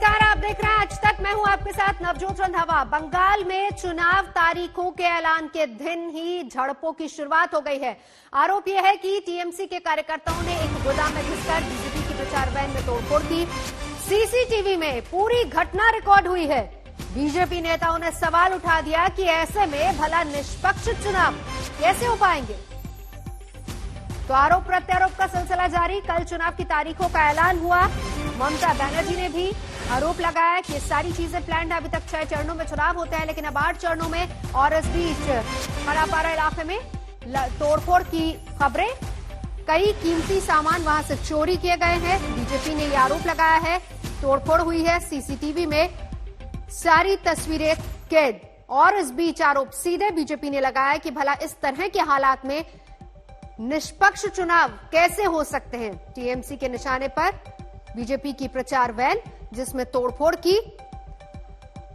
नमस्कार, आप देख रहे हैं आज तक। मैं हूं आपके साथ नवजोत रंधावा। बंगाल में चुनाव तारीखों के ऐलान के दिन ही झड़पों की शुरुआत हो गई है। आरोप यह है कि टीएमसी के कार्यकर्ताओं ने एक गोदाम में घुसकर बीजेपी की प्रचार वैन में तोड़फोड़ की। सीसीटीवी में पूरी घटना रिकॉर्ड हुई है। बीजेपी नेताओं ने सवाल उठा दिया कि ऐसे में भला निष्पक्ष चुनाव कैसे हो पाएंगे। तो आरोप प्रत्यारोप का सिलसिला जारी। कल चुनाव की तारीखों का ऐलान हुआ। ममता बनर्जी ने भी आरोप लगाया कि ये सारी चीजें प्लान्ड है। अभी तक 6 चरणों में चुनाव होते हैं, लेकिन अब 8 चरणों में। और इस बीच खड़ापारा इलाके में तोड़फोड़ की खबरें, कई कीमती सामान वहां से चोरी किए गए हैं। बीजेपी ने ये आरोप लगाया है। तोड़फोड़ हुई है, सीसीटीवी में सारी तस्वीरें कैद। और इस बीच आरोप सीधे बीजेपी ने लगाया कि भला इस तरह के हालात में निष्पक्ष चुनाव कैसे हो सकते हैं। टीएमसी के निशाने पर बीजेपी की प्रचार वैन, जिसमें तोड़फोड़ की,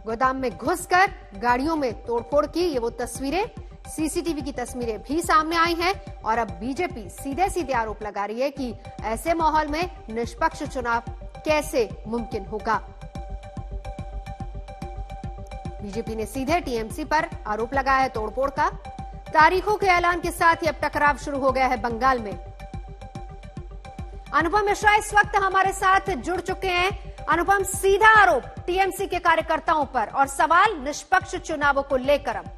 गोदाम में घुसकर गाड़ियों में तोड़फोड़ की, ये वो तस्वीरें, सीसीटीवी की तस्वीरें भी सामने आई हैं। और अब बीजेपी सीधे सीधे आरोप लगा रही है कि ऐसे माहौल में निष्पक्ष चुनाव कैसे मुमकिन होगा। बीजेपी ने सीधे टीएमसी पर आरोप लगाया है तोड़फोड़ का। तारीखों के ऐलान के साथ ही अब टकराव शुरू हो गया है बंगाल में। अनुपम मिश्रा इस वक्त हमारे साथ जुड़ चुके हैं। अनुपम, सीधा आरोप टीएमसी के कार्यकर्ताओं पर और सवाल निष्पक्ष चुनावों को लेकर। अब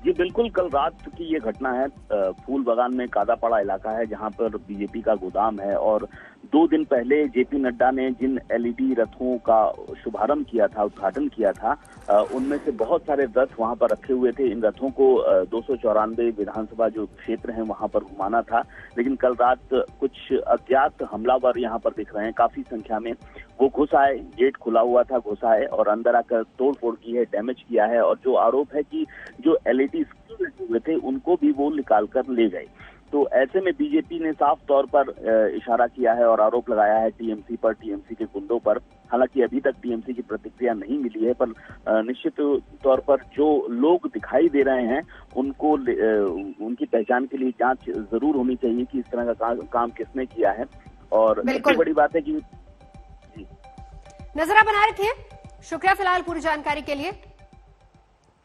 जी बिल्कुल, कल रात की ये घटना है। फूल बागान में कादापाड़ा इलाका है, जहां पर बीजेपी का गोदाम है। और 2 दिन पहले जेपी नड्डा ने जिन एलईडी रथों का शुभारंभ किया था, उद्घाटन किया था, उनमें से बहुत सारे रथ वहां पर रखे हुए थे। इन रथों को 294 विधानसभा जो क्षेत्र हैं वहां पर घुमाना था। लेकिन कल रात कुछ अज्ञात हमलावर यहां पर दिख रहे हैं, काफी संख्या में। वो घुस आए, गेट खुला हुआ था, घुस आए और अंदर आकर तोड़फोड़ की है, डैमेज किया है। और जो आरोप है कि जो एलईडी स्क्रू लगे हुए थे उनको भी वो निकाल कर ले गए। तो ऐसे में बीजेपी ने साफ तौर पर इशारा किया है और आरोप लगाया है टीएमसी पर, टीएमसी के गुंडों पर। हालांकि अभी तक टीएमसी की प्रतिक्रिया नहीं मिली है, पर निश्चित तौर पर जो लोग दिखाई दे रहे हैं उनको उनकी पहचान के लिए जांच जरूर होनी चाहिए कि इस तरह का काम किसने किया है। और सबसे बड़ी बात है कि नजर बना रखिए। शुक्रिया फिलहाल पूरी जानकारी के लिए।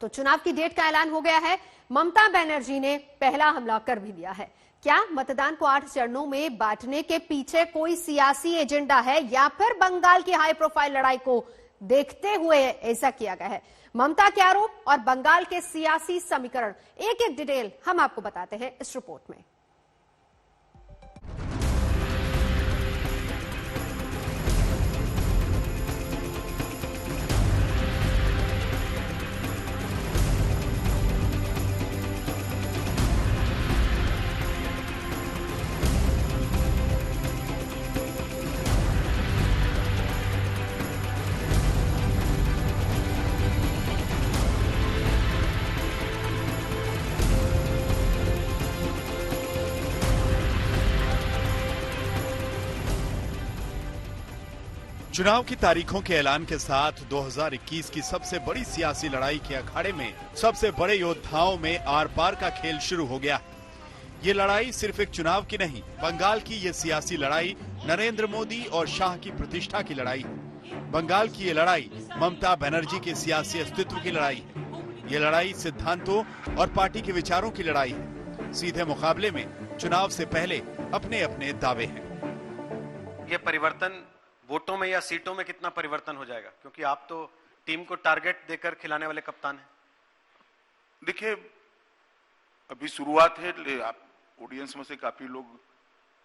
तो चुनाव की डेट का ऐलान हो गया है। ममता बनर्जी ने पहला हमला कर भी दिया है। क्या मतदान को 8 चरणों में बांटने के पीछे कोई सियासी एजेंडा है, या फिर बंगाल की हाई प्रोफाइल लड़ाई को देखते हुए ऐसा किया गया है? ममता के आरोप और बंगाल के सियासी समीकरण, एक एक डिटेल हम आपको बताते हैं इस रिपोर्ट में। चुनाव की तारीखों के ऐलान के साथ 2021 की सबसे बड़ी सियासी लड़ाई के अखाड़े में सबसे बड़े योद्धाओं में आर पार का खेल शुरू हो गया। ये लड़ाई सिर्फ एक चुनाव की नहीं, बंगाल की ये सियासी लड़ाई नरेंद्र मोदी और शाह की प्रतिष्ठा की लड़ाई है। बंगाल की ये लड़ाई ममता बनर्जी के सियासी अस्तित्व की लड़ाई है। ये लड़ाई सिद्धांतों और पार्टी के विचारों की लड़ाई है। सीधे मुकाबले में चुनाव से पहले अपने अपने दावे हैं। ये परिवर्तन वोटों में या सीटों में कितना परिवर्तन हो जाएगा, क्योंकि आप तो टीम को टारगेट देकर खिलाने वाले कप्तान हैं। देखिए, अभी शुरुआत है, आप ऑडियंस में से काफी लोग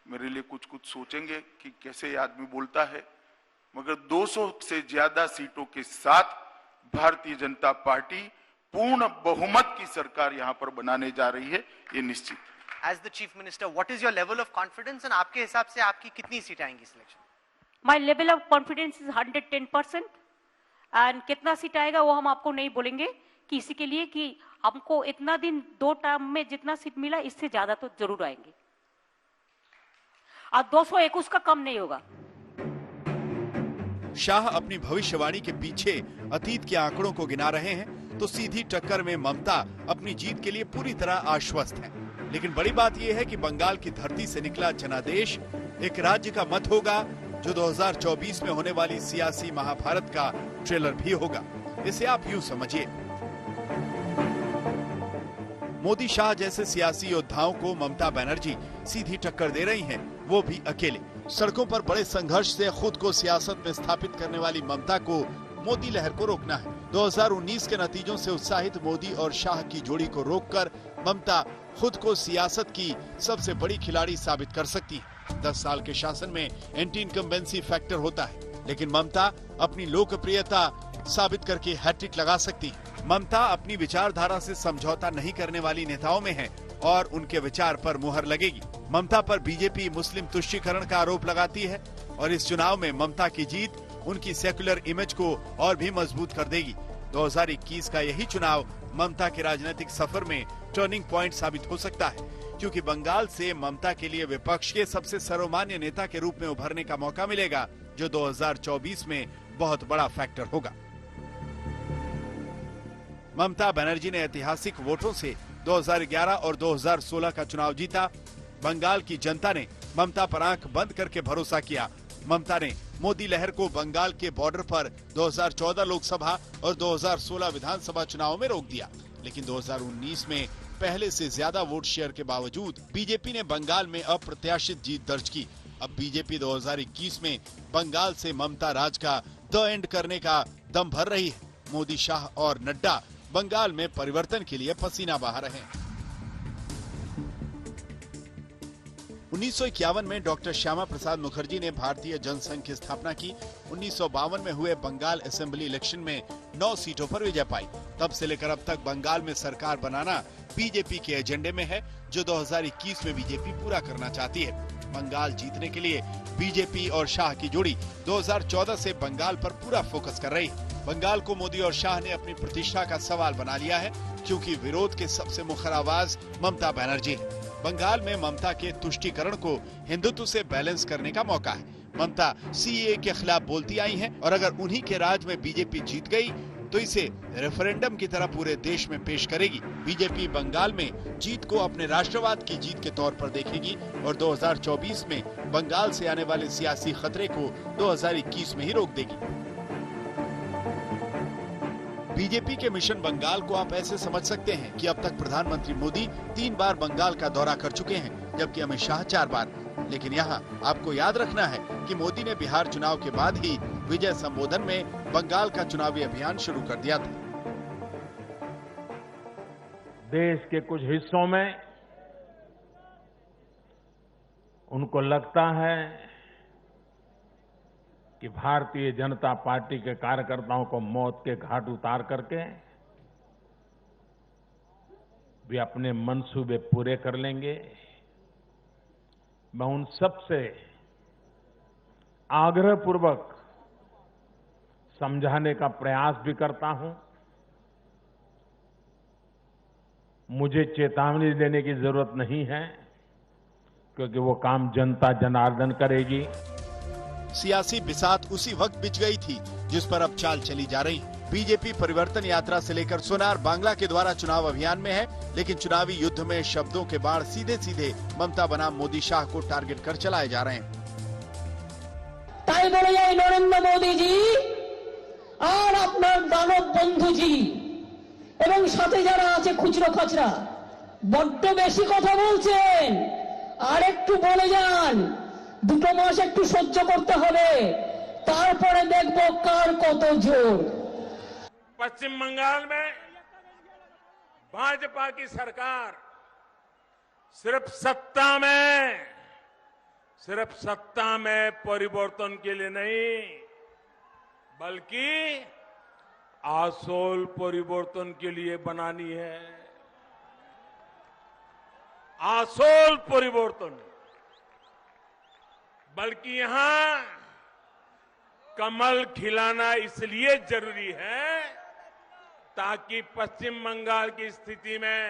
मेरे लिए कुछ कुछ सोचेंगे कि कैसे ये आदमी बोलता है, मगर 200 से ज्यादा सीटों के साथ भारतीय जनता पार्टी पूर्ण बहुमत की सरकार यहां पर बनाने जा रही है, ये निश्चित। As the chief minister, what is your level of confidence, and आपके हिसाब से आपकी कितनी सीट आएंगी इस election? My level of confidence is 110%, and कितना सीट आएगा वो हम आपको नहीं बोलेंगे, कि इसी के लिए कि हमको इतना दिन 2 टर्म में जितना सीट मिला इससे ज्यादा तो जरूर आएंगे, और 221 का कम नहीं होगा। शाह अपनी भविष्यवाणी के पीछे अतीत के आंकड़ों को गिना रहे हैं, तो सीधी टक्कर में ममता अपनी जीत के लिए पूरी तरह आश्वस्त है। लेकिन बड़ी बात यह है कि बंगाल की धरती से निकला जनादेश एक राज्य का मत होगा जो 2024 में होने वाली सियासी महाभारत का ट्रेलर भी होगा। इसे आप यूं समझिए, मोदी शाह जैसे सियासी योद्धाओं को ममता बनर्जी सीधी टक्कर दे रही हैं, वो भी अकेले। सड़कों पर बड़े संघर्ष से खुद को सियासत में स्थापित करने वाली ममता को मोदी लहर को रोकना है। 2019 के नतीजों से उत्साहित मोदी और शाह की जोड़ी को रोककर ममता खुद को सियासत की सबसे बड़ी खिलाड़ी साबित कर सकती है। 10 साल के शासन में एंटी इनकम्बेंसी फैक्टर होता है, लेकिन ममता अपनी लोकप्रियता साबित करके हैट्रिक लगा सकती है। ममता अपनी विचारधारा से समझौता नहीं करने वाली नेताओं में है और उनके विचार पर मुहर लगेगी। ममता पर बीजेपी मुस्लिम तुष्टीकरण का आरोप लगाती है और इस चुनाव में ममता की जीत उनकी सेक्युलर इमेज को और भी मजबूत कर देगी। 2021 का यही चुनाव ममता के राजनीतिक सफर में टर्निंग पॉइंट साबित हो सकता है, क्योंकि बंगाल से ममता के लिए विपक्ष के सबसे सर्वमान्य नेता के रूप में उभरने का मौका मिलेगा, जो 2024 में बहुत बड़ा फैक्टर होगा। ममता बनर्जी ने ऐतिहासिक वोटों से 2011 और 2016 का चुनाव जीता। बंगाल की जनता ने ममता पर आंख बंद करके भरोसा किया। ममता ने मोदी लहर को बंगाल के बॉर्डर पर 2014 लोकसभा और 2016 विधानसभा चुनाव में रोक दिया, लेकिन 2019 में पहले से ज्यादा वोट शेयर के बावजूद बीजेपी ने बंगाल में अप्रत्याशित जीत दर्ज की। अब बीजेपी 2021 में बंगाल से ममता राज का द एंड करने का दम भर रही है। मोदी, शाह और नड्डा बंगाल में परिवर्तन के लिए पसीना बहा रहे हैं। 1951 में डॉक्टर श्यामा प्रसाद मुखर्जी ने भारतीय जनसंघ की स्थापना की। 1952 में हुए बंगाल असेंबली इलेक्शन में 9 सीटों पर विजय पाई। तब से लेकर अब तक बंगाल में सरकार बनाना बीजेपी के एजेंडे में है, जो 2021 में बीजेपी पूरा करना चाहती है। बंगाल जीतने के लिए बीजेपी और शाह की जोड़ी 2014 से बंगाल पर पूरा फोकस कर रही है। बंगाल को मोदी और शाह ने अपनी प्रतिष्ठा का सवाल बना लिया है, क्योंकि विरोध के सबसे मुखर आवाज ममता बनर्जी है। बंगाल में ममता के तुष्टीकरण को हिंदुत्व से बैलेंस करने का मौका है। ममता सीएए के खिलाफ बोलती आई हैं और अगर उन्हीं के राज में बीजेपी जीत गई तो इसे रेफरेंडम की तरह पूरे देश में पेश करेगी। बीजेपी बंगाल में जीत को अपने राष्ट्रवाद की जीत के तौर पर देखेगी और 2024 में बंगाल से आने वाले सियासी खतरे को 2021 में ही रोक देगी। बीजेपी के मिशन बंगाल को आप ऐसे समझ सकते हैं कि अब तक प्रधानमंत्री मोदी 3 बार बंगाल का दौरा कर चुके हैं, जबकि अमित शाह 4 बार। लेकिन यहाँ आपको याद रखना है कि मोदी ने बिहार चुनाव के बाद ही विजय संबोधन में बंगाल का चुनावी अभियान शुरू कर दिया था। देश के कुछ हिस्सों में उनको लगता है कि भारतीय जनता पार्टी के कार्यकर्ताओं को मौत के घाट उतार करके वे अपने मंसूबे पूरे कर लेंगे। मैं उन सब से आग्रहपूर्वक समझाने का प्रयास भी करता हूं। मुझे चेतावनी देने की जरूरत नहीं है, क्योंकि वो काम जनता जनार्दन करेगी। सियासी बिसात उसी वक्त बिछ गई थी जिस पर अब चाल चली जा रही। बीजेपी परिवर्तन यात्रा से लेकर सोनार बांग्ला के द्वारा चुनाव अभियान में है, लेकिन चुनावी युद्ध में शब्दों के बाण सीधे सीधे ममता बनाम मोदी शाह को टारगेट कर चलाए जा रहे हैं। তাই বলে এই নরেন্দ্র মোদীজি আর আপনার দানব বন্ধুজি এবং সাথে যারা আছে খুচরো খচরা বড্ড বেশি কথা বলছেন, আর একটু বলে যান। 2 মাস একটু সহ্য করতে হবে, তারপরে দেখবো কার কত জোর। पश्चिम बंगाल में भाजपा की सरकार सिर्फ सत्ता में परिवर्तन के लिए नहीं, बल्कि आसोल परिवर्तन के लिए बनानी है। आसोल परिवर्तन, बल्कि यहां कमल खिलाना इसलिए जरूरी है ताकि पश्चिम बंगाल की स्थिति में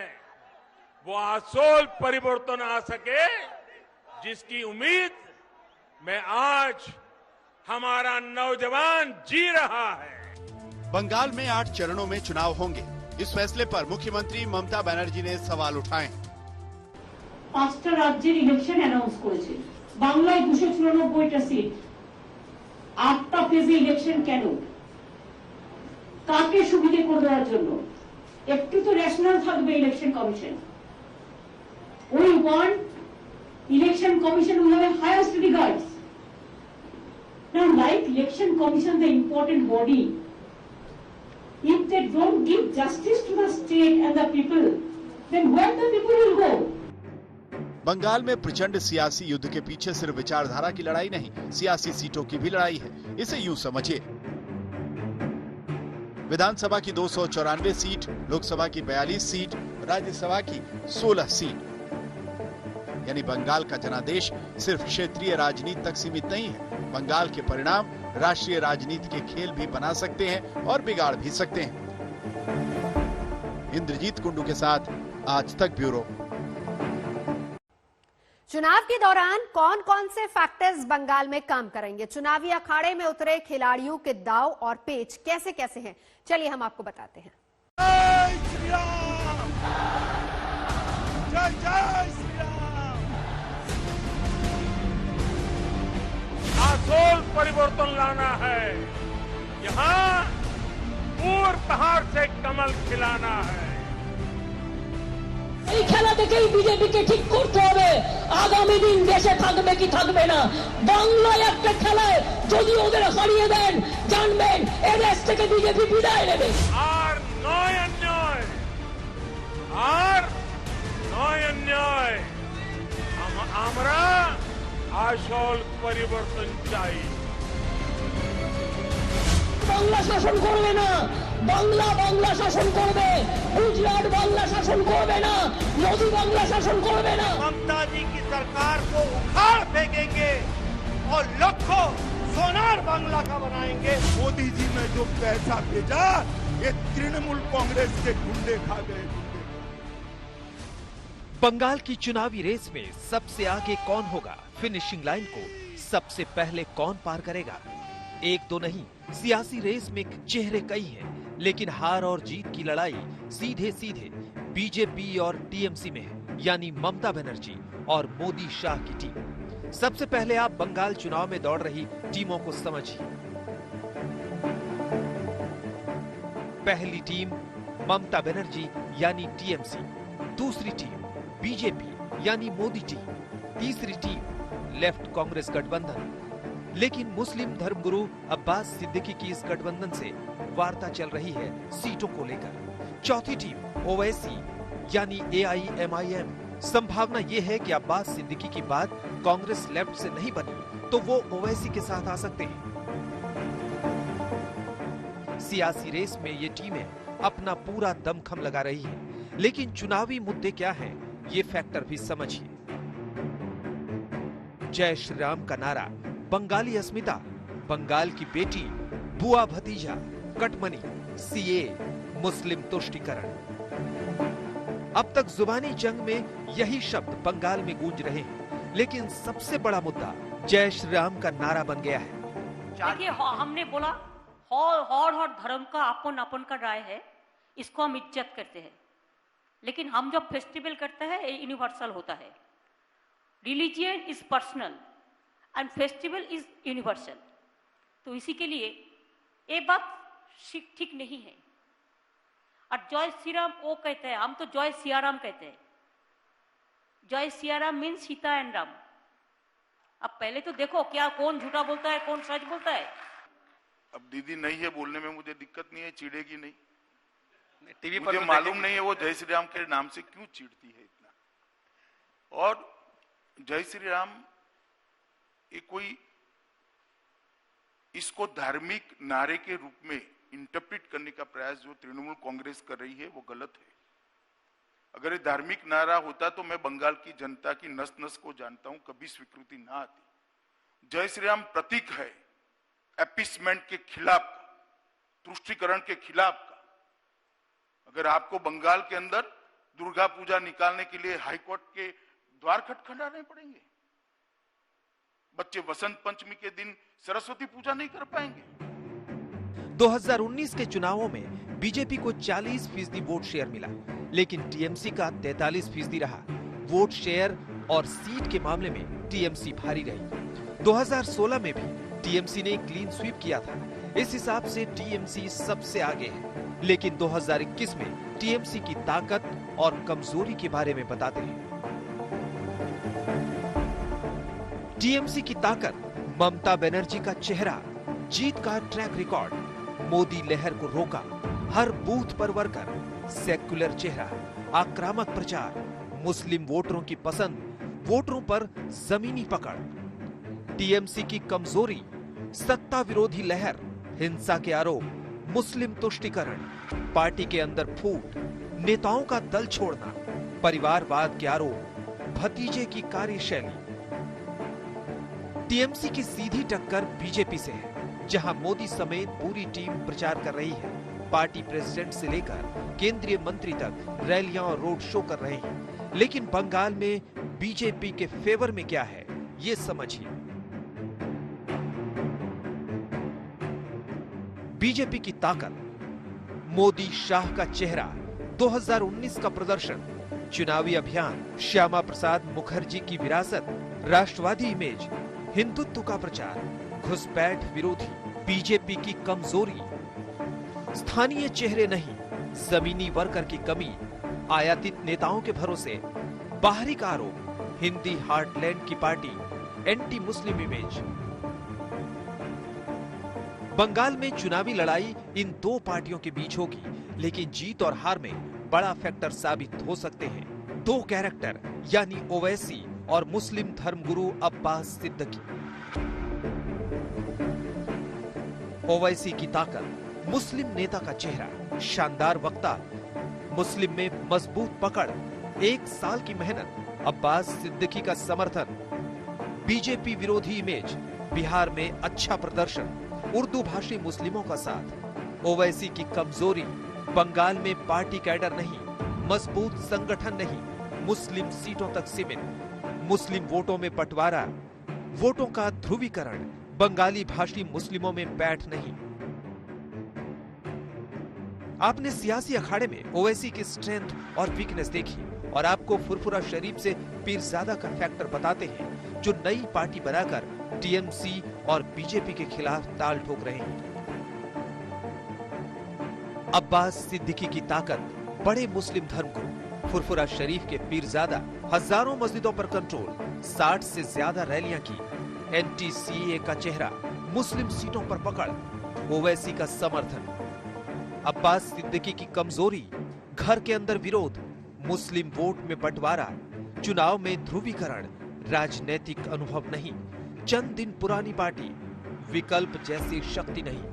वो आसोल परिवर्तन आ सके, जिसकी उम्मीद में आज हमारा नौजवान जी रहा है। बंगाल में 8 चरणों में चुनाव होंगे। इस फैसले पर मुख्यमंत्री ममता बनर्जी ने सवाल उठाए। 5টা রাজ্যের ইলেকশন অ্যানাউন্স করেছে। বাংলায় 294টা সিট, 8টা ফেজে ইলেকশন কেন? কাকে সুবিধে করে দেওয়ার জন্য? একটু তো রেশনাল থাকবে election commission. We want election commission will have a highest regards. Now, like election commission, the important body, if they don't give justice to the state and the people, then where the people will go? Bengal में प्रचंड सियासी युद्ध के पीछे सिर्फ विचारधारा की लड़ाई नहीं, सियासी सीटों की भी लड़ाई है। इसे यूं समझिए, विधानसभा की 294 सीट, लोकसभा की 42 सीट, राज्यसभा की 16 सीट। यानी बंगाल का जनादेश सिर्फ क्षेत्रीय राजनीति तक सीमित नहीं है। बंगाल के परिणाम राष्ट्रीय राजनीति के खेल भी बना सकते हैं और बिगाड़ भी सकते हैं। इंद्रजीत कुंडू के साथ आज तक ब्यूरो। चुनाव के दौरान कौन कौन से फैक्टर्स बंगाल में काम करेंगे? चुनावी अखाड़े में उतरे खिलाड़ियों के दांव और पेच कैसे कैसे हैं, चलिए हम आपको बताते हैं। जय श्री राम, जय जय श्री राम। आसोल परिवर्तन लाना है, यहाँ पूर पहाड़ से कमल खिलाना है। এই খেলা থেকেই বিজেপিকে ঠিক করতে হবে আগামী দিন দেশে থাকবে কি থাকবে না। বাংলায় একটা খেলায় যদি ওদের হারিয়ে দেন, জানবেন এই দেশ থেকে বিজেপি বিদায় নেবে। আর নয় অন্যায়, আর নয় অন্যায়, আমরা আসল পরিবর্তন চাই। বাংলা শাসন করবে না, বাংলা শাসন করবে। গুজরাট বাংলা শাসন করবে না, মোদি বাংলা শাসন করবে না। ममता जी की सरकार को उखाड़ फेंकेंगे और लाखों सोनार बांग्ला का बनाएंगे। मोदी जी ने जो पैसा भेजा, ये तृणमूल कांग्रेस के गुंडे खा गए। बंगाल की चुनावी रेस में सबसे आगे कौन होगा, फिनिशिंग लाइन को सबसे पहले कौन पार करेगा? एक दो नहीं, सियासी रेस में चेहरे कई हैं, लेकिन हार और जीत की लड़ाई सीधे सीधे बीजेपी और टीएमसी में है, यानी ममता बनर्जी और मोदी शाह की टीम। सबसे पहले आप बंगाल चुनाव में दौड़ रही टीमों को समझिए। पहली टीम ममता बनर्जी यानी टीएमसी, दूसरी टीम बीजेपी यानी मोदी टीम, तीसरी टीम लेफ्ट कांग्रेस गठबंधन। लेकिन मुस्लिम धर्मगुरु अब्बास सिद्दीकी की इस गठबंधन से वार्ता चल रही है सीटों को लेकर। चौथी टीम ओवैसी यानी AIMIM। संभावना यह है कि अब्बास सिद्दीकी की बात कांग्रेस लेफ्ट से नहीं बनी तो वो ओवैसी के साथ आ सकते हैं। सियासी रेस में ये टीमें अपना पूरा दमखम लगा रही हैं, लेकिन चुनावी मुद्दे क्या हैं, ये फैक्टर भी समझिए। जय श्री राम का नारा, बंगाली अस्मिता, बंगाल की बेटी, बुआ भतीजा, कटमनी, CA, मुस्लिम तुष्टीकरण। अब तक जुबानी जंग में यही शब्द बंगाल में गूंज रहे हैं, लेकिन सबसे बड़ा मुद्दा जय श्री राम का नारा बन गया है। देखिए, हमने बोला हर धर्म का अपन अपन का राय है, इसको हम इज्जत करते हैं, लेकिन हम जब फेस्टिवल करते हैं ये यूनिवर्सल होता है। Religion is personal and festival is universal. तो इसी के लिए ये बात ठीक नहीं है। और जय श्री राम वो कहते हैं, हम तो जय सियाराम कहते हैं। जय सियाराम मीन्स सीता एंड राम। अब पहले तो देखो क्या कौन झूठा बोलता है, कौन सच बोलता है। अब दीदी नहीं है बोलने में, मुझे दिक्कत नहीं है, चिढ़ेगी नहीं। टीवी पर मुझे मालूम नहीं है वो जय श्री राम के नाम से क्यों चिढ़ती है इतना। और जय श्री राम ये कोई इसको धार्मिक नारे के रूप में इंटरप्रेट करने का प्रयास जो तृणमूल कांग्रेस कर रही है वो गलत है। अगर ये धार्मिक नारा होता तो मैं बंगाल की जनता की नस नस को जानता हूं, कभी स्वीकृति ना आती। जय श्री राम प्रतीक है एपिसमेंट के खिलाफ का, तुष्टीकरण के खिलाफ का। अगर आपको बंगाल के अंदर दुर्गा पूजा निकालने के लिए हाईकोर्ट के द्वार खटखटाने पड़ेंगे, बच्चे वसंत पंचमी के दिन सरस्वती पूजा नहीं कर पाएंगे। 2019 के चुनावों में बीजेपी को 40% वोट शेयर मिला, लेकिन टीएमसी का 43% रहा। वोट शेयर और सीट के मामले में टीएमसी भारी रही। 2016 में भी टीएमसी ने क्लीन स्वीप किया था। इस हिसाब से टीएमसी सबसे आगे है। लेकिन 2021 में टीएमसी की ताकत और कमजोरी के बारे में बताते हैं। टीएमसी की ताकत, ममता बनर्जी का चेहरा, जीत का ट्रैक रिकॉर्ड, मोदी लहर को रोका, हर बूथ पर वर्कर, सेक्युलर चेहरा, आक्रामक प्रचार, मुस्लिम वोटरों की पसंद, वोटरों पर जमीनी पकड़। टीएमसी की कमजोरी, सत्ता विरोधी लहर, हिंसा के आरोप, मुस्लिम तुष्टीकरण, पार्टी के अंदर फूट, नेताओं का दल छोड़ना, परिवारवाद के आरोप, भतीजे की कार्यशैली। टीएमसी की सीधी टक्कर बीजेपी से है, जहां मोदी समेत पूरी टीम प्रचार कर रही है। पार्टी प्रेसिडेंट से लेकर केंद्रीय मंत्री तक रैलियां और रोड शो कर रहे हैं। लेकिन बंगाल में बीजेपी के फेवर में क्या है, ये समझिए। बीजेपी की ताकत, मोदी शाह का चेहरा, 2019 का प्रदर्शन, चुनावी अभियान, श्यामा प्रसाद मुखर्जी की विरासत, राष्ट्रवादी इमेज, हिंदुत्व का प्रचार, घुसपैठ विरोधी। बीजेपी की कमजोरी, स्थानीय चेहरे नहीं, जमीनी वर्कर की कमी, आयातित नेताओं के भरोसे, बाहरी का आरोप, हिंदी हार्टलैंड की पार्टी, एंटी मुस्लिम इमेज। बंगाल में चुनावी लड़ाई इन दो पार्टियों के बीच होगी, लेकिन जीत और हार में बड़ा फैक्टर साबित हो सकते हैं दो कैरेक्टर, यानी ओवैसी और मुस्लिम धर्मगुरु अब्बास सिद्दीकी। ओवैसी की ताकत, मुस्लिम नेता का चेहरा, शानदार वक्ता, मुस्लिम में मजबूत पकड़, 1 साल की मेहनत, अब्बास सिद्दीकी का समर्थन, बीजेपी विरोधी इमेज, बिहार में अच्छा प्रदर्शन, उर्दू भाषी मुस्लिमों का साथ। ओवैसी की कमजोरी, बंगाल में पार्टी कैडर नहीं, मजबूत संगठन नहीं, मुस्लिम सीटों तक सीमित, मुस्लिम वोटों में बंटवारा, वोटों का ध्रुवीकरण, बंगाली भाषी मुस्लिमों में बैठ नहीं। आपने सियासी अखाड़े में ओवैसी की स्ट्रेंथ और वीकनेस देखी, और आपको फुरफुरा शरीफ से पीरजादा का फैक्टर बताते हैं, जो नई पार्टी बनाकर टीएमसी और बीजेपी के खिलाफ ताल ठोक रहे हैं। अब्बास सिद्दीकी की ताकत, बड़े मुस्लिम धर्मगुरु, फुरफुरा शरीफ के पीरजादा, हजारों मस्जिदों पर कंट्रोल, 60 से ज्यादा रैलियां की, एंटी सीए का चेहरा, मुस्लिम सीटों पर पकड़, ओवैसी का समर्थन। अब्बास सिद्दीकी की कमजोरी, घर के अंदर विरोध, मुस्लिम वोट में बंटवारा, चुनाव में ध्रुवीकरण, राजनीतिक अनुभव नहीं, चंद दिन पुरानी पार्टी, विकल्प जैसी शक्ति नहीं।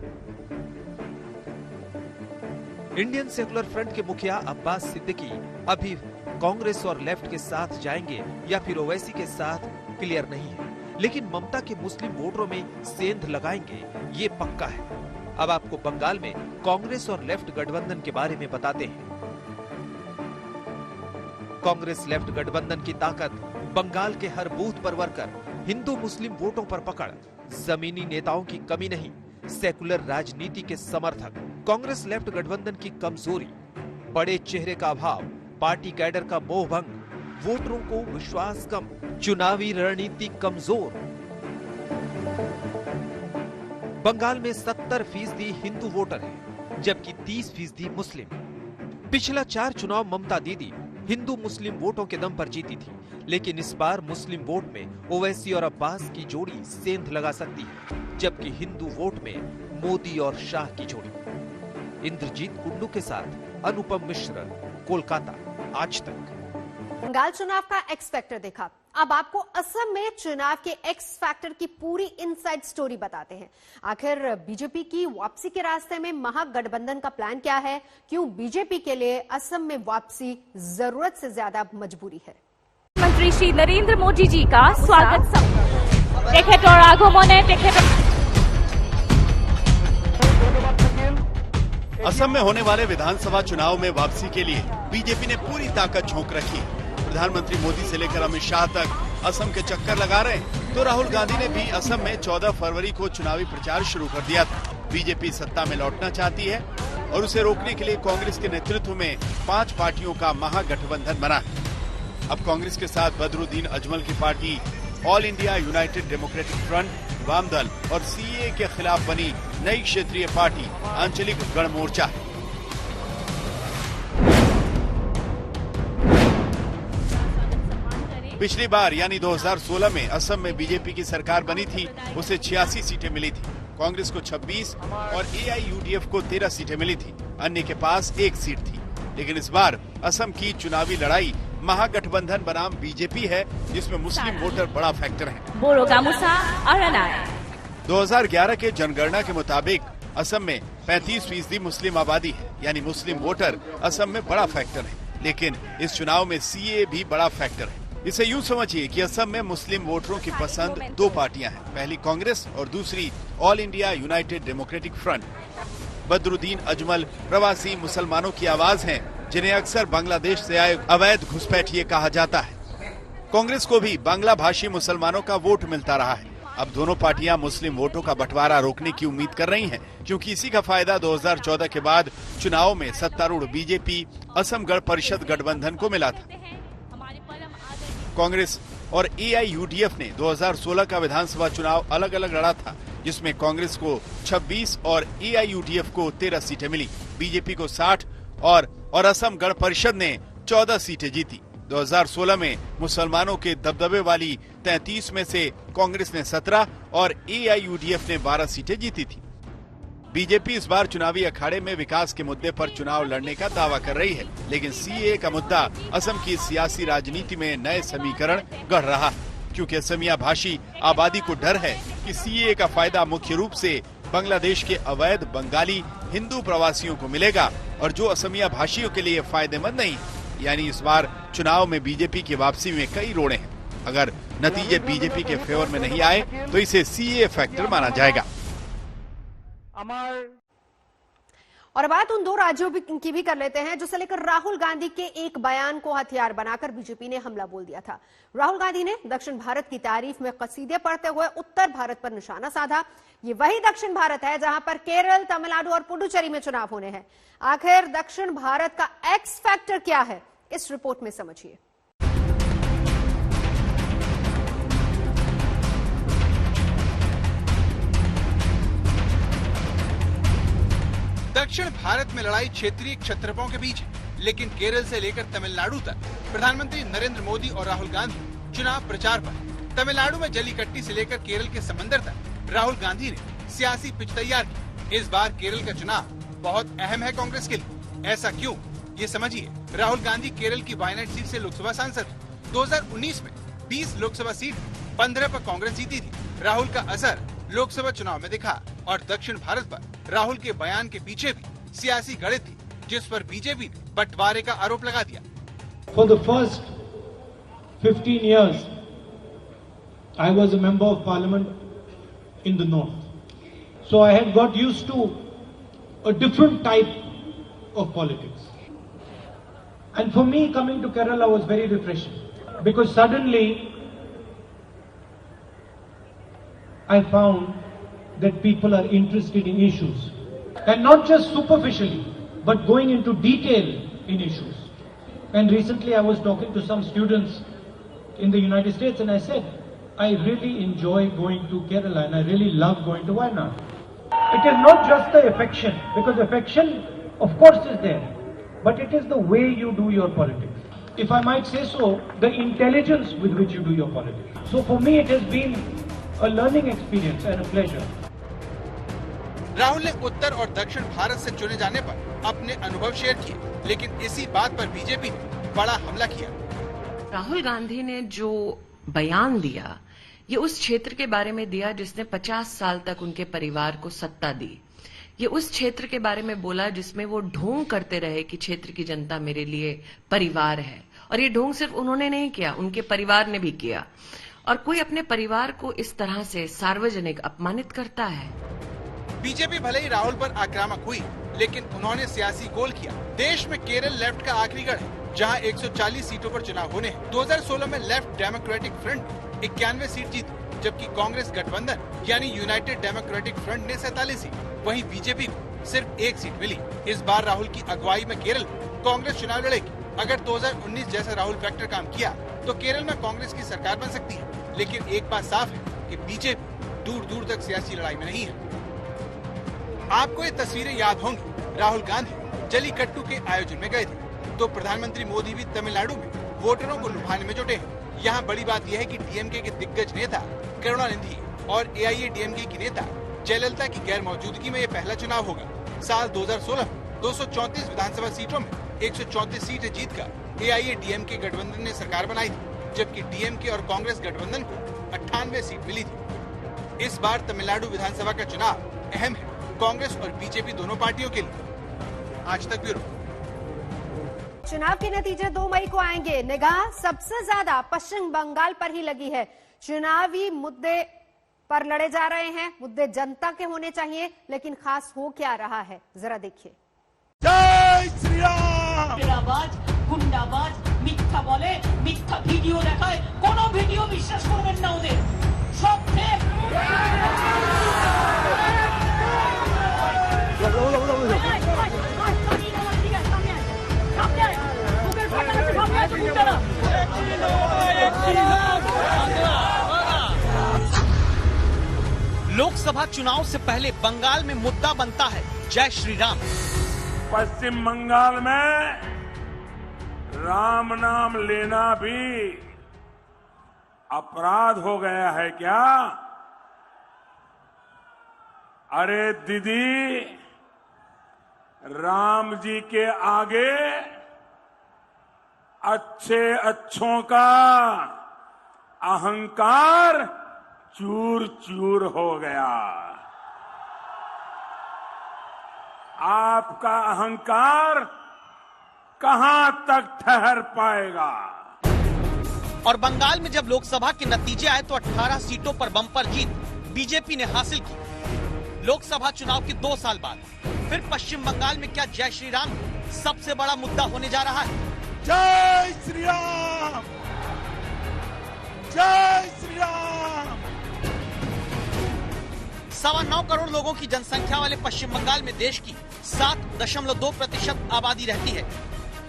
इंडियन सेकुलर फ्रंट के मुखिया अब्बास सिद्दीकी अभी कांग्रेस और लेफ्ट के साथ जाएंगे या फिर ओवैसी के साथ क्लियर नहीं है, लेकिन ममता के मुस्लिम वोटरों में सेंध लगाएंगे ये पक्का है। अब आपको बंगाल में कांग्रेस और लेफ्ट गठबंधन के बारे में बताते हैं। कांग्रेस लेफ्ट गठबंधन की ताकत, बंगाल के हर बूथ पर वर्कर, हिंदू मुस्लिम वोटों पर पकड़, जमीनी नेताओं की कमी नहीं, सेकुलर राजनीति के समर्थक। कांग्रेस लेफ्ट गठबंधन की कमजोरी, बड़े चेहरे का अभाव, पार्टी कैडर का मोहभंग, वोटरों को विश्वास कम, चुनावी रणनीति कमजोर। बंगाल में 70% हिंदू वोटर हैं, जबकि 30% मुस्लिम। पिछला 4 चुनाव ममता दीदी हिंदू मुस्लिम वोटों के दम पर जीती थी, लेकिन इस बार मुस्लिम वोट में ओवैसी और अब्बास की जोड़ी सेंध लगा सकती है, जबकि हिंदू वोट में मोदी और शाह की जोड़ी। इंद्रजीत कुंडू के साथ अनुपम मिश्र, कोलकाता, आज तक। बंगाल चुनाव का एक्स फैक्टर देखा, अब आपको असम में चुनाव के एक्स फैक्टर की पूरी इनसाइड स्टोरी बताते हैं। आखिर बीजेपी की वापसी के रास्ते में महागठबंधन का प्लान क्या है? क्यों बीजेपी के लिए असम में वापसी जरूरत से ज्यादा मजबूरी है? मंत्री श्री नरेंद्र मोदी जी का स्वागत तेखेटर आगमने असम में होने वाले विधानसभा चुनाव में वापसी के लिए बीजेपी ने पूरी ताकत झोंक रखी। प्रधानमंत्री मोदी से लेकर अमित शाह तक असम के चक्कर लगा रहे हैं, तो राहुल गांधी ने भी असम में 14 फरवरी को चुनावी प्रचार शुरू कर दिया था। बीजेपी सत्ता में लौटना चाहती है और उसे रोकने के लिए कांग्रेस के नेतृत्व में 5 पार्टियों का महागठबंधन बना है। अब कांग्रेस के साथ बदरुद्दीन अजमल की party all India United democratic front वामदल और सीए के खिलाफ बनी नई क्षेत्रीय पार्टी आंचलिक गण मोर्चा है। पिछली बार यानी 2016 में असम में बीजेपी की सरकार बनी थी, उसे 86 सीटें मिली थी। कांग्रेस को 26 और एआईयूडीएफ को 13 सीटें मिली थी, अन्य के पास 1 सीट थी। लेकिन इस बार असम की चुनावी लड़ाई महागठबंधन बनाम बीजेपी है, जिसमें मुस्लिम वोटर बड़ा फैक्टर है। 2011 के जनगणना के मुताबिक असम में 35% मुस्लिम आबादी है, यानी मुस्लिम वोटर असम में बड़ा फैक्टर है। लेकिन इस चुनाव में सीए भी बड़ा फैक्टर है। इसे यूं समझिए कि असम में मुस्लिम वोटरों की पसंद 2 पार्टियां हैं, पहली कांग्रेस और दूसरी all India United democratic front. Badruddin Ajmal प्रवासी मुसलमानों की आवाज हैं, जिन्हें अक्सर बांग्लादेश से आए अवैध घुसपैठिए कहा जाता है। कांग्रेस को भी बांग्ला भाषी मुसलमानों का वोट मिलता रहा है। अब दोनों पार्टियां मुस्लिम वोटों का बंटवारा रोकने की उम्मीद कर रही हैं, क्योंकि इसी का फायदा 2014 के बाद चुनाव में सत्तारूढ़ बीजेपी असम गण परिषद गठबंधन को मिला था। कांग्रेस और एआईयूडीएफ ने 2016 का विधानसभा चुनाव अलग अलग लड़ा था, जिसमें कांग्रेस को 26 और एआईयूडीएफ को 13 सीटें मिली, बीजेपी को 60 और असम गण परिषद ने 14 सीटें जीती। 2016 में मुसलमानों के दबदबे वाली 33 में से कांग्रेस ने 17 और एआईयूडीएफ ने 12 सीटें जीती थी। बीजेपी इस बार चुनावी अखाड़े में विकास के मुद्दे पर चुनाव लड़ने का दावा कर रही है, लेकिन सीए का मुद्दा असम की सियासी राजनीति में नए समीकरण गढ़ रहा है, क्योंकि असमिया भाषी आबादी को डर है कि सीए का फायदा मुख्य रूप से बांग्लादेश के अवैध बंगाली हिंदू प्रवासियों को मिलेगा, और जो असमिया भाषियों के लिए फायदेमंद नहीं। यानी इस बार चुनाव में बीजेपी की वापसी में कई रोड़े हैं। अगर नतीजे बीजेपी के फेवर में नहीं आए तो इसे सीए फैक्टर माना जाएगा। और बात उन 2 राज्यों की भी कर लेते हैं जिसे लेकर राहुल गांधी के एक बयान को हथियार बनाकर बीजेपी ने हमला बोल दिया था। राहुल गांधी ने दक्षिण भारत की तारीफ में कसीदे पढ़ते हुए उत्तर भारत पर निशाना साधा। ये वही दक्षिण भारत है जहां पर केरल, तमिलनाडु और पुडुचेरी में चुनाव होने हैं। आखिर दक्षिण भारत का एक्स फैक्टर क्या है, इस रिपोर्ट में समझिए। दक्षिण भारत में लड़ाई क्षेत्रीय क्षत्रपों के बीच है, लेकिन केरल से लेकर तमिलनाडु तक प्रधानमंत्री नरेंद्र मोदी और राहुल गांधी चुनाव प्रचार पर। तमिलनाडु में जलीकट्टी से लेकर केरल के समंदर तक राहुल गांधी ने सियासी पिच तैयार की। इस बार केरल का चुनाव बहुत अहम है कांग्रेस के लिए। ऐसा क्यों, ये समझिए। राहुल गांधी केरल की वायनाड सीट से लोकसभा सांसद हैं। 2019 में 20 लोकसभा सीट 15 पर कांग्रेस जीती थी। राहुल का असर लोकसभा चुनाव में दिखा और दक्षिण भारत पर राहुल के बयान के पीछे भी सियासी गणित थी, जिस पर बीजेपी ने बंटवारे का आरोप लगा दिया। For the first 15 years, I was a member of parliament in the north. So I had got used to a different type of politics. And for me, coming to Kerala was very refreshing, because suddenly I found that people are interested in issues, and not just superficially, but going into detail in issues. And recently I was talking to some students in the United States, and I said, I really enjoy going to Kerala and I really love going to Wayanad. It is not just the affection, because affection of course is there, but it is the way you do your politics. If I might say so, the intelligence with which you do your politics. So for me it has been a learning experience and a pleasure. Rahul ने उत्तर और दक्षिण भारत से चुने जाने पर अपने अनुभव share किए, लेकिन इसी बात पर बीजेपी ने बड़ा हमला किया। राहुल गांधी ने जो बयान दिया, ये उस क्षेत्र के बारे में दिया जिसने 50 साल तक उनके परिवार को सत्ता दी। ये उस क्षेत्र के बारे में बोला जिसमें वो ढोंग करते रहे कि क्षेत्र की जनता मेरे लिए परिवार है, और ये ढोंग सिर्फ उन्होंने नहीं किया, उनके परिवार ने भी किया। और कोई अपने परिवार को इस तरह से सार्वजनिक अपमानित करता है। बीजेपी भले ही राहुल पर आक्रामक हुई, लेकिन उन्होंने सियासी गोल किया। देश में केरल लेफ्ट का आखिरी गढ़ है, जहां 140 सीटों पर चुनाव होने हैं। 2016 में लेफ्ट डेमोक्रेटिक फ्रंट 91 सीट जीती, जबकि कांग्रेस गठबंधन यानी यूनाइटेड डेमोक्रेटिक फ्रंट ने 47 सीट, वहीं बीजेपी को सिर्फ 1 सीट मिली। इस बार राहुल की अगुवाई में केरल कांग्रेस चुनाव लड़ेगी। अगर 2019 जैसा राहुल फैक्टर काम किया तो केरल में कांग्रेस की सरकार बन सकती है, लेकिन एक बात साफ है कि बीजेपी दूर दूर तक सियासी लड़ाई में नहीं है। आपको ये तस्वीरें याद होंगी, राहुल गांधी जलीकट्टू के आयोजन में गए थे तो प्रधानमंत्री मोदी भी तमिलनाडु में वोटरों को लुभाने में जुटे हैं। यहाँ बड़ी बात यह है कि डीएमके के दिग्गज नेता करुणानिधि और एआईएडीएमके की नेता जयललिता की गैर मौजूदगी में ये पहला चुनाव होगा। साल 2016 में 234 विधानसभा सीटों में 134 सीटें जीतकर एआईएडीएमके गठबंधन ने सरकार बनाई थी, जबकि डीएमके और कांग्रेस गठबंधन को 98 सीट मिली थी। इस बार तमिलनाडु विधानसभा का चुनाव अहम है कांग्रेस और बीजेपी दोनों पार्टियों के लिए। आज तक ब्यूरो। चुनाव के नतीजे 2 मई को आएंगे। निगाह सबसे ज्यादा पश्चिम बंगाल पर ही लगी है। चुनावी मुद्दे पर लड़े जा रहे हैं, मुद्दे जनता के होने चाहिए, लेकिन खास हो क्या रहा है जरा देखिए। जय श्री राम। तेराबाज, गुंडाबाज, मिथ्या बोले, मिथ्या ভিডিও দেখায়, কোনো ভিডিও বিশ্বাস করবেন না ওদের, সব ফেক। लोकसभा चुनाव से पहले बंगाल में मुद्दा बनता है जय श्री राम। पश्चिम बंगाल में राम नाम लेना भी अपराध हो गया है क्या? अरे दीदी, राम जी के आगे अच्छों का अहंकार चूर चूर हो गया। आपका अहंकार कहां तक ठहर पाएगा? और बंगाल में जब लोकसभा के नतीजे आए तो 18 सीटों पर बम्पर जीत बीजेपी ने हासिल की। लोकसभा चुनाव के 2 साल बाद फिर पश्चिम बंगाल में क्या जय श्री राम सबसे बड़ा मुद्दा होने जा रहा है? जय श्री राम, जय श्री राम। 9.25 करोड़ लोगों की जनसंख्या वाले पश्चिम बंगाल में देश की 7.2% आबादी रहती है।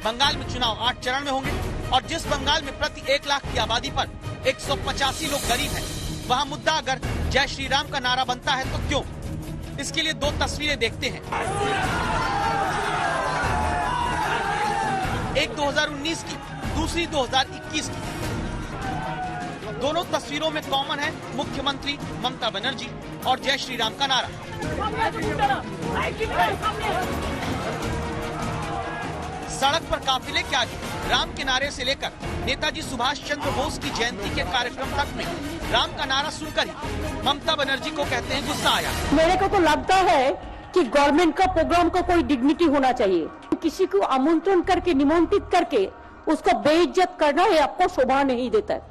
बंगाल में चुनाव 8 चरण में होंगे और जिस बंगाल में प्रति 1 लाख की आबादी पर 185 लोग गरीब हैं, वहाँ मुद्दा अगर जय श्री राम का नारा बनता है तो क्यों? इसके लिए 2 तस्वीरें देखते हैं। एक 2019 की, दूसरी 2021 की। दोनों तस्वीरों में कॉमन है मुख्यमंत्री ममता बनर्जी और जय श्री राम का नारा। सड़क पर काफिले के आगे राम के नारे से लेकर नेताजी सुभाष चंद्र बोस की जयंती के कार्यक्रम तक में राम का नारा सुनकर ही ममता बनर्जी को कहते हैं गुस्सा आया। मेरे को तो लगता है कि गवर्नमेंट का प्रोग्राम का कोई डिग्निटी होना चाहिए। किसी को आमंत्रण करके, निमंत्रित करके उसको बेइज्जत करना है आपको शोभा नहीं देता है।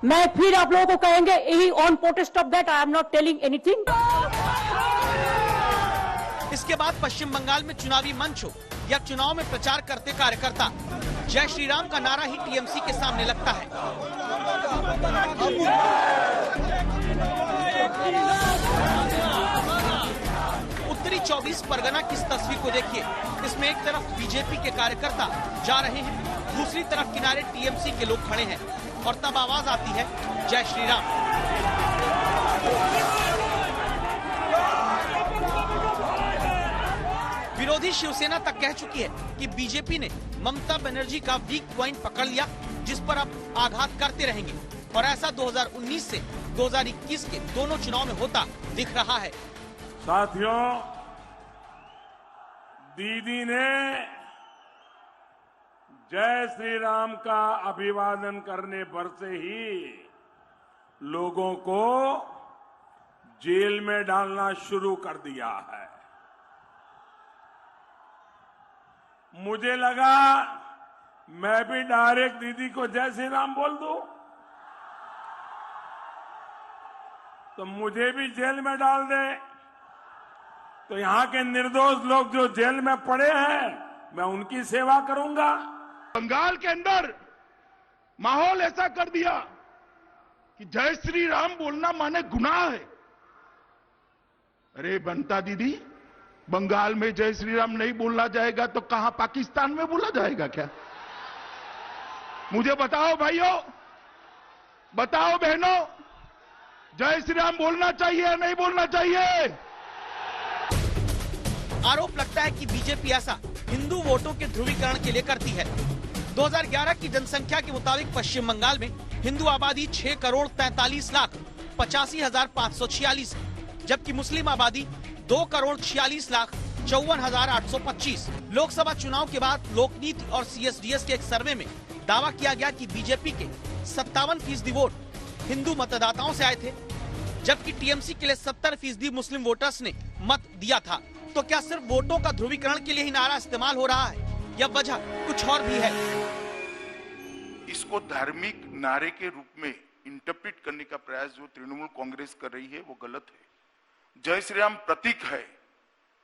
मैं फिर आप लोगों को कहेंगे यही on protest of that I am not telling anything. इसके बाद पश्चिम बंगाल में चुनावी मंच हो या चुनाव में प्रचार करते कार्यकर्ता, जय श्री राम का नारा ही टीएमसी के सामने लगता है। उत्तरी 24 परगना की इस तस्वीर को देखिए। इसमें एक तरफ बीजेपी के कार्यकर्ता जा रहे हैं, दूसरी तरफ किनारे टीएमसी के लोग खड़े हैं और तब आवाज आती है जय श्री राम। विरोधी शिवसेना तक कह चुकी है कि बीजेपी ने ममता बनर्जी का वीक पॉइंट पकड़ लिया, जिस पर अब आघात करते रहेंगे और ऐसा 2019 से 2021 के दोनों चुनाव में होता दिख रहा है। साथियों, दीदी ने जय श्री राम का अभिवादन करने पर से ही लोगों को जेल में डालना शुरू कर दिया है। मुझे लगा मैं भी डायरेक्ट दीदी को जय श्री राम बोल दूं तो मुझे भी जेल में डाल दे, तो यहां के निर्दोष लोग जो जेल में पड़े हैं मैं उनकी सेवा करूंगा। बंगाल के अंदर माहौल ऐसा कर दिया कि जय श्री राम बोलना माने गुनाह है। अरे बनता दीदी, बंगाल में जय श्री राम नहीं बोलना जाएगा तो कहां पाकिस्तान में बोला जाएगा क्या? मुझे बताओ भाइयों, बताओ बहनों, जय श्री राम बोलना चाहिए नहीं बोलना चाहिए? आरोप लगता है कि बीजेपी ऐसा हिंदू वोटों के ध्रुवीकरण के लिए करती है। 2011 की जनसंख्या के मुताबिक पश्चिम बंगाल में हिंदू आबादी 6 करोड़ 43 लाख 85,546 है, जबकि मुस्लिम आबादी 2 करोड़ 46 लाख 54,825। लोकसभा चुनाव के बाद लोकनीति और CSDS के एक सर्वे में दावा किया गया कि बीजेपी के 57% वोट हिंदू मतदाताओं से आए थे, जबकि टीएमसी के लिए 70% मुस्लिम वोटर्स ने मत दिया था। तो क्या सिर्फ वोटों का ध्रुवीकरण के लिए ही नारा इस्तेमाल हो रहा है या वजह कुछ और भी है? इसको धार्मिक नारे के रूप में इंटरप्रेट करने का प्रयास जो तृणमूल कांग्रेस कर रही है वो गलत है। जय श्री राम प्रतीक है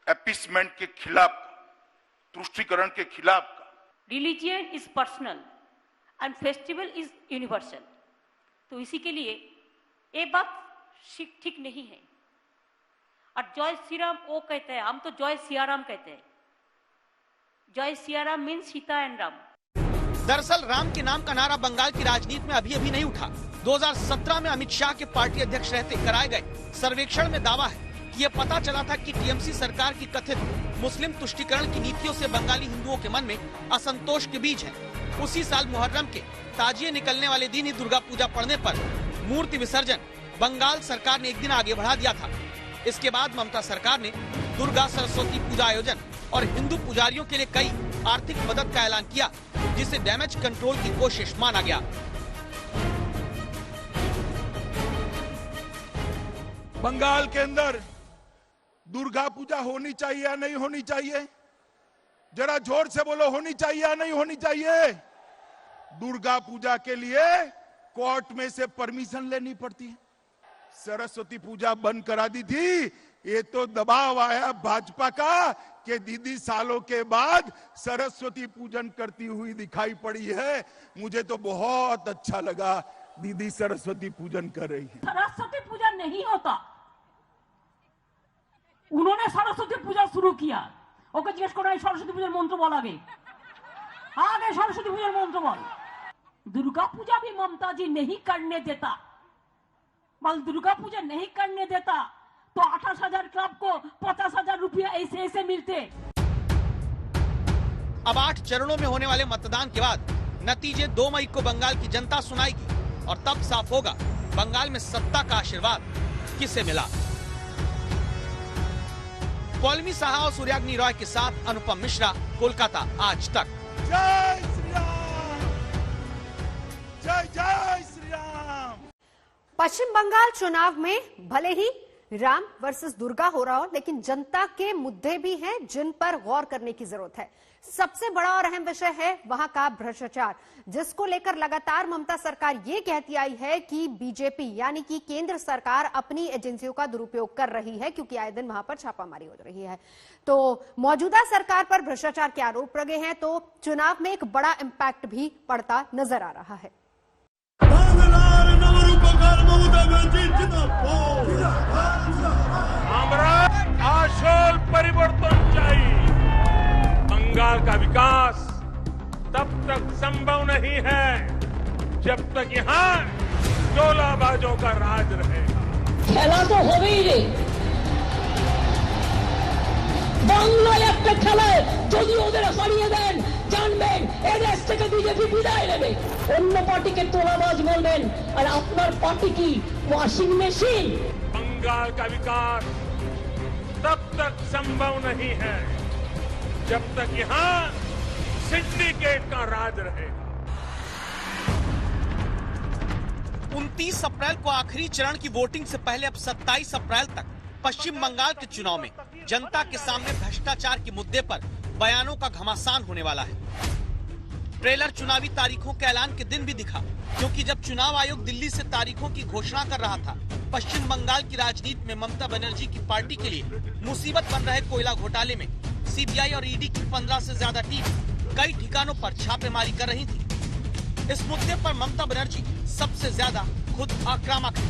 एपीसमेंट के खिलाफ, तुष्टीकरण के खिलाफ। Religion is personal and festival is universal. तो इसी के लिए ये बात ठीक नहीं है। और जय श्री राम वो कहते हैं, हम तो जय सियाराम कहते हैं। जय सियाराम मीन्स सीता एंड राम। दरअसल राम के नाम का नारा बंगाल की राजनीति में अभी नहीं उठा। 2017 में अमित शाह के पार्टी अध्यक्ष रहते कराए गए सर्वेक्षण में दावा है कि ये पता चला था कि टीएमसी सरकार की कथित मुस्लिम तुष्टीकरण की नीतियों से बंगाली हिंदुओं के मन में असंतोष के बीज है। उसी साल मुहर्रम के ताजिए निकलने वाले दिन ही दुर्गा पूजा पड़ने पर मूर्ति विसर्जन बंगाल सरकार ने एक दिन आगे बढ़ा दिया था। इसके बाद ममता सरकार ने दुर्गा सरस्वती पूजा आयोजन और हिंदू पुजारियों के लिए कई आर्थिक मदद का ऐलान किया, जिसे डैमेज कंट्रोल की कोशिश माना गया। बंगाल के अंदर दुर्गा पूजा होनी चाहिए या नहीं होनी चाहिए? जरा जोर से बोलो, होनी चाहिए या नहीं होनी चाहिए? दुर्गा पूजा के लिए कोर्ट में से परमिशन लेनी पड़ती है। सरस्वती पूजा बंद करा दी थी। ये तो दबाव आया भाजपा का कि दीदी सालों के बाद सरस्वती पूजन करती हुई दिखाई पड़ी है। मुझे तो बहुत अच्छा लगा दीदी सरस्वती पूजन कर रही है। सरस्वती पूजा नहीं होता, उन्होंने सरस्वती पूजा शुरू किया। ओके जिज्ञेस करो सरस्वती पूजा मंत्र बोल, आगे सरस्वती पूजा मंत्र बोल। दुर्गा पूजा भी ममता जी नहीं करने देता। बल दुर्गा पूजा नहीं करने देता तो 28,000 क्लब को 50,000 रुपया ऐसे मिलते। अब 8 चरणों में होने वाले मतदान के बाद नतीजे 2 मई को बंगाल की जनता सुनाएगी और तब साफ होगा बंगाल में सत्ता का आशीर्वाद किसे मिला। पौलमी साहा और सूर्याग्नि रॉय के साथ अनुपम मिश्रा, कोलकाता, आज तक। जय श्री राम, जय जय श्री राम। पश्चिम बंगाल चुनाव में भले ही राम वर्सेस दुर्गा हो रहा हो, लेकिन जनता के मुद्दे भी हैं जिन पर गौर करने की जरूरत है। सबसे बड़ा और अहम विषय है वहां का भ्रष्टाचार, जिसको लेकर लगातार ममता सरकार ये कहती आई है कि बीजेपी यानी कि केंद्र सरकार अपनी एजेंसियों का दुरुपयोग कर रही है, क्योंकि आए दिन वहां पर छापामारी हो रही है। तो मौजूदा सरकार पर भ्रष्टाचार के आरोप लगे हैं, तो चुनाव में एक बड़ा इम्पैक्ट भी पड़ता नजर आ रहा है। आशोल परिवर्तन चाहिए। बंगाल का विकास तब तक संभव नहीं है जब तक यहाँ टोलाबाजों का राज रहेगा। খেলা তো হবেই রে, বাংলায় একটা খেলায় যদি ওদের হারিয়ে দেন জানবেন এদেশ থেকে বিজেপি বিদায় নেবে। অন্য পার্টিকে তোলাবাজ বলবেন আর আপনার পার্টি কি ওয়াশিং মেশিন? बंगाल का विकास तब तक संभव नहीं है जब तक यहाँ सिंडिकेट का राज रहेगा। 29 अप्रैल को आखिरी चरण की वोटिंग से पहले अब 27 अप्रैल तक पश्चिम बंगाल के चुनाव में जनता के सामने भ्रष्टाचार के मुद्दे पर बयानों का घमासान होने वाला है। ट्रेलर चुनावी तारीखों के ऐलान के दिन भी दिखा, क्योंकि जब चुनाव आयोग दिल्ली से तारीखों की घोषणा कर रहा था, पश्चिम बंगाल की राजनीति में ममता बनर्जी की पार्टी के लिए मुसीबत बन रहे कोयला घोटाले में सीबीआई और ईडी की 15 से ज्यादा टीम कई ठिकानों पर छापेमारी कर रही थी। इस मुद्दे पर ममता बनर्जी सबसे ज्यादा खुद आक्रामक है।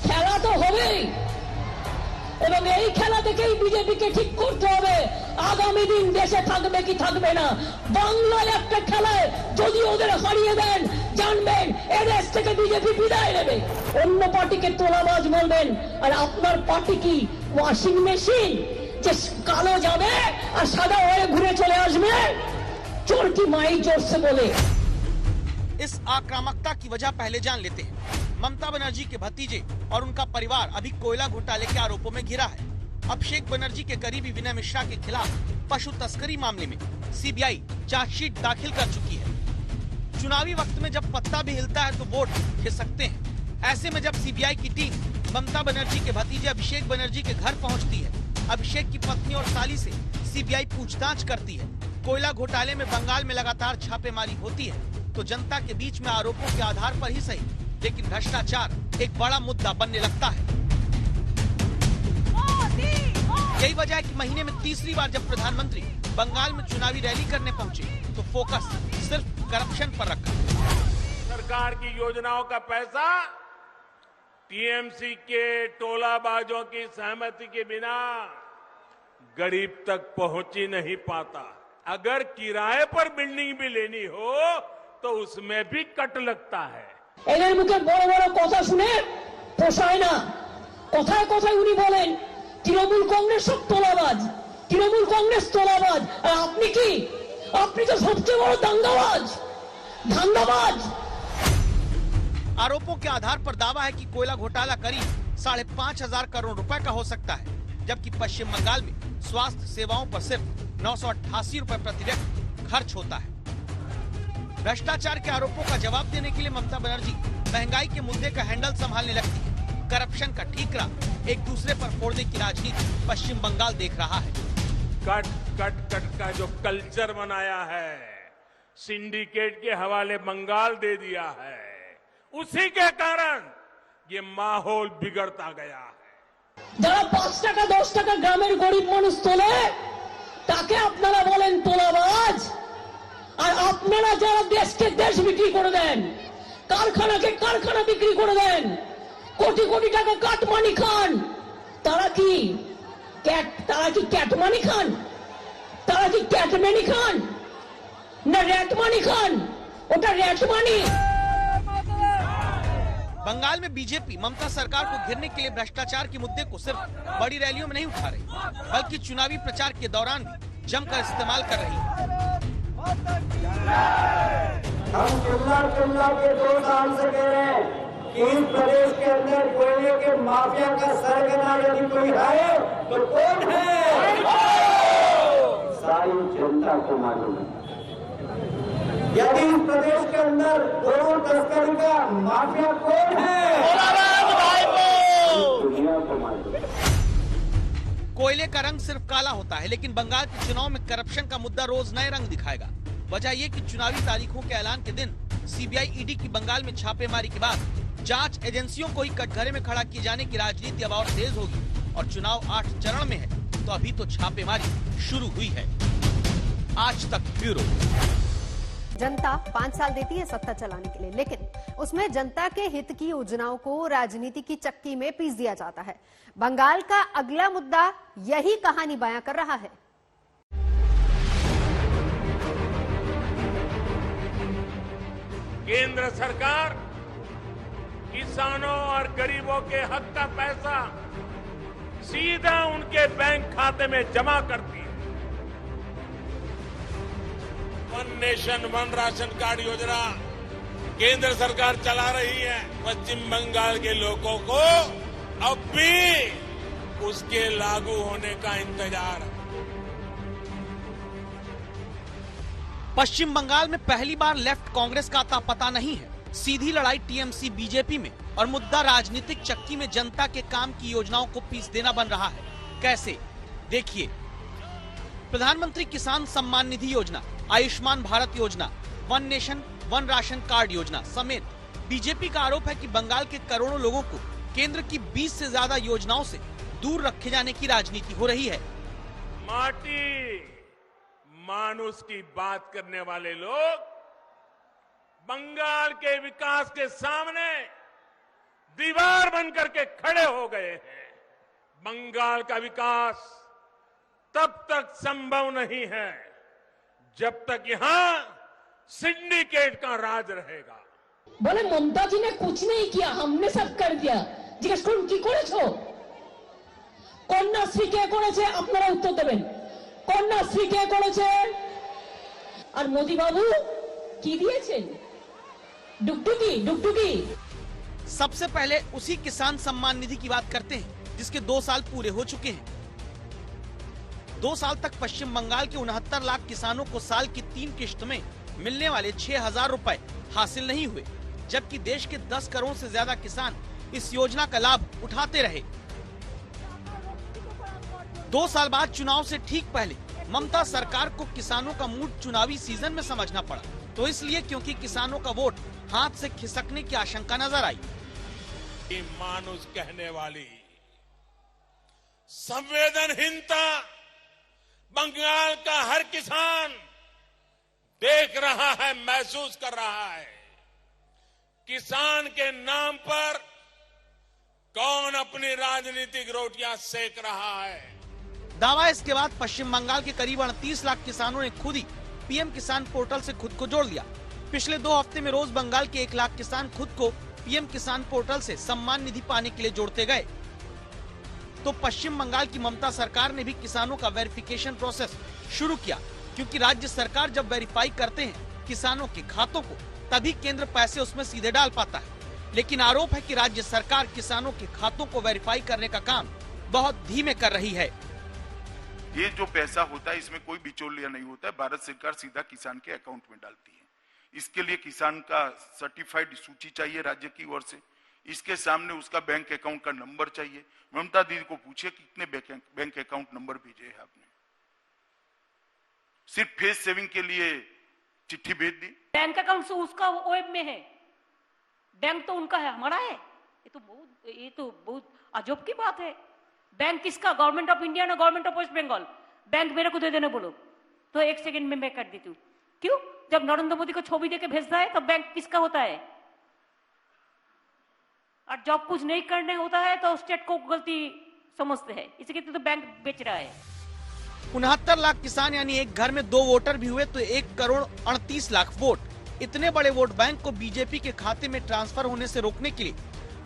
খেলা তো হবেই এবং এই খেলা থেকেই বিজেপিকে ঠিক করতে হবে। আগামী দিন দেশে থাকবে কি থাকবে না। বাংলায় একটা খেলায় যদি ওদের হারিয়ে দেন, জানবেন এদেশ থেকে বিজেপি বিদায় নেবে। অন্য পার্টিকে তোলাবাজ বলবেন, আর আপনার পার্টি কি ওয়াশিং মেশিন যে কালো যাবে আর সাদা হয়ে ঘুরে চলে আসবে? चोर की माई जोर से बोले। इस आक्रामकता की वजह पहले जान लेते हैं। ममता बनर्जी के भतीजे और उनका परिवार अभी कोयला घोटाले के आरोपों में घिरा है। अभिषेक बनर्जी के करीबी विनय मिश्रा के खिलाफ पशु तस्करी मामले में सीबीआई चार्जशीट दाखिल कर चुकी है। चुनावी वक्त में जब पत्ता भी हिलता है तो वोट खिसकते हैं। ऐसे में जब सीबीआई की टीम ममता बनर्जी के भतीजे अभिषेक बनर्जी के घर पहुंचती है, अभिषेक की पत्नी और साली से सीबीआई पूछताछ करती है। कोयला घोटाले में बंगाल में लगातार छापेमारी होती है तो जनता के बीच में आरोपों के आधार पर ही सही, लेकिन भ्रष्टाचार एक बड़ा मुद्दा बनने लगता है। यही वजह है कि महीने में तीसरी बार जब प्रधानमंत्री बंगाल में चुनावी रैली करने पहुंचे तो फोकस सिर्फ करप्शन पर रखा। सरकार की योजनाओं का पैसा टीएमसी के टोलाबाजों की सहमति के बिना गरीब तक पहुंच ही नहीं पाता। अगर किराए पर बिल्डिंग भी लेनी हो तो उसमें भी कट लगता है। এদের মুখে বড় বড় কথা শুনে পোষায় না। কথায় কথায় উনি বলেন তৃণমূল কংগ্রেস সব তোলাবাজ, তৃণমূল কংগ্রেস তোলাবাজ। আর আপনি কি? আপনি তো সবচেয়ে বড় দাঙ্গাবাজ, ধান্দাবাজ। आरोपों के आधार पर दावा है कि कोयला घोटाला करीब 5,500 करोड़ रुपए का हो सकता है, जबकि पश्चिम बंगाल में स्वास्थ्य सेवाओं पर सिर्फ 988 रुपए प्रति व्यक्ति खर्च होता है। भ्रष्टाचार के आरोपों का जवाब देने के लिए ममता बनर्जी महंगाई के मुद्दे का हैंडल संभालने लगती है। करप्शन का ठीकरा एक दूसरे पर फोड़ने की राजनीति पश्चिम बंगाल देख रहा है। कट कट कट का जो कल्चर बनाया है, सिंडिकेट के हवाले बंगाल दे दिया है, उसी के कारण ये माहौल बिगड़ता गया है। যারা 5 টাকা 10 টাকা গ্রামের গরিব মানুষ তোলে তাকে আপনারা বলেন তোলাবাজ। আর আপনারা যারা দেশকে দেশ বিক্রি করে দেন, কারখানাকে কারখানা বিক্রি করে দেন, কোটি কোটি টাকা কাটমানি খান, তারা কি ক্যাটমানি খান? তারা কি ক্যাটমানি খান না র্যাটমানি খান? ওটা র্যাটমানি। बंगाल में बीजेपी ममता सरकार को घेरने के लिए भ्रष्टाचार के मुद्दे को सिर्फ बड़ी रैलियों में नहीं उठा रही, बल्कि चुनावी प्रचार के दौरान भी जमकर इस्तेमाल कर रही है। हम चिल्ला के 2 साल से कह रहे हैं कि इस प्रदेश के अंदर कोयले के माफिया का सरगना यदि कोई है तो कौन है? सारी जनता को मालूम है। यदि इस प्रदेश के अंदर करोड़ तस्करी का माफिया कौन है? दुनिया को मालूम है। कोयले का रंग सिर्फ काला होता है, लेकिन बंगाल के चुनाव में करप्शन का मुद्दा रोज नए रंग दिखाएगा। वजह ये कि चुनावी तारीखों के ऐलान के दिन सीबीआई ईडी की बंगाल में छापेमारी के बाद जांच एजेंसियों को ही कटघरे में खड़ा किए जाने की राजनीति अब और तेज होगी। और चुनाव 8 चरण में है तो अभी तो छापेमारी शुरू हुई है। आज तक ब्यूरो। जनता 5 साल देती है सत्ता चलाने के लिए, लेकिन उसमें जनता के हित की योजनाओं को राजनीति की चक्की में पीस दिया जाता है। बंगाल का अगला मुद्दा यही कहानी बयां कर रहा है। केंद्र सरकार किसानों और गरीबों के हक का पैसा सीधा उनके बैंक खाते में जमा करती है। One nation one ration card योजना केंद्र सरकार चला रही है। पश्चिम बंगाल के लोगों को अब भी उसके लागू होने का इंतजार है। पश्चिम बंगाल में पहली बार लेफ्ट कांग्रेस का आता पता नहीं है। सीधी लड़ाई टीएमसी बीजेपी में और मुद्दा राजनीतिक चक्की में जनता के काम की योजनाओं को पीस देना बन रहा है। कैसे? देखिए, प्रधानमंत्री किसान सम्मान निधि योजना, आयुष्मान भारत योजना, one nation one ration card योजना समेत बीजेपी का आरोप है कि बंगाल के करोड़ों लोगों को केंद्र की 20 से ज्यादा योजनाओं से दूर रखे जाने की राजनीति हो रही है। माटी मानुष की बात करने वाले लोग बंगाल के विकास के सामने दीवार बनकर के खड़े हो गए हैं। बंगाल का विकास तब तक संभव नहीं है जब तक यहां सिंडिकेट का राज रहेगा। बोले ममता जी ने कुछ नहीं किया, हमने सब कर दिया। জিজ্ঞেস করুন কি করেছো? কন্যাশ্রী কে করেছে? আপনারা উত্তর দেবেন। কন্যাশ্রী কে করেছে? আর মোদি বাবু কি দিয়েছেন? डुगडुगी डुगडुगी। सबसे पहले उसी किसान सम्मान निधि की बात करते हैं जिसके 2 साल पूरे हो चुके हैं। 2 साल तक पश्चिम बंगाल के 69 लाख किसानों को साल की 3 किश्त में मिलने वाले 6,000 रुपए हासिल नहीं हुए, जबकि देश के 10 करोड़ से ज्यादा किसान इस योजना का लाभ उठाते रहे। 2 साल बाद चुनाव से ठीक पहले ममता सरकार को किसानों का मूड चुनावी सीजन में समझना पड़ा, तो इसलिए क्योंकि किसानों का वोट हाथ से खिसकने की आशंका नजर आई। मानुष कहने वाली संवेदनहीनता बंगाल का हर किसान देख रहा है, महसूस कर रहा है। किसान के नाम पर कौन अपनी राजनीतिक रोटियां सेक रहा है। दावा इसके बाद पश्चिम बंगाल के करीब 38 लाख किसानों ने खुद ही पीएम किसान पोर्टल से खुद को जोड़ लिया। पिछले 2 हफ्ते में रोज बंगाल के 1 लाख किसान खुद को पीएम किसान पोर्टल से सम्मान निधि पाने के लिए जोड़ते गए। तो पश्चिम बंगाल की ममता सरकार ने भी किसानों का वेरिफिकेशन प्रोसेस शुरू किया, क्योंकि राज्य सरकार जब वेरीफाई करते हैं किसानों के खातों को, तभी केंद्र पैसे उसमें सीधे डाल पाता है। लेकिन आरोप है कि राज्य सरकार किसानों के खातों को वेरीफाई करने का काम बहुत धीमे कर रही है। ये जो पैसा होता है इसमें कोई बिचौलिया नहीं होता है, भारत सरकार सीधा किसान के अकाउंट में डालती है। इसके लिए किसान का सर्टिफाइड सूची चाहिए राज्य की ओर से, इसके सामने उसका बैंक अकाउंट का नंबर चाहिए। ममता दीदी को पूछे कितने बैंक अकाउंट नंबर भेजे हैं आपने? सिर्फ फेस सेविंग के लिए चिट्ठी भेज दी। बैंक अकाउंट से उसका वेब में है, बैंक तो उनका है, हमारा है। ये तो बहुत अजब की बात है। बैंक किसका? गवर्नमेंट ऑफ इंडिया ना government of West Bengal? Bank मेरे को दे देने बोलो तो 1 सेकंड में मैं कर देती हूँ। क्यों? जब नरेंद्र मोदी को छवि देके भेजता है तो बैंक किसका होता है? और जब कुछ नहीं करने होता है तो स्टेट को गलती समझते हैं, इसलिए तो बैंक बेच रहा है। 69 लाख किसान यानी एक घर में 2 वोटर भी हुए तो 1 करोड़ 38 लाख वोट। इतने बड़े वोट बैंक को बीजेपी के खाते में ट्रांसफर होने से रोकने के लिए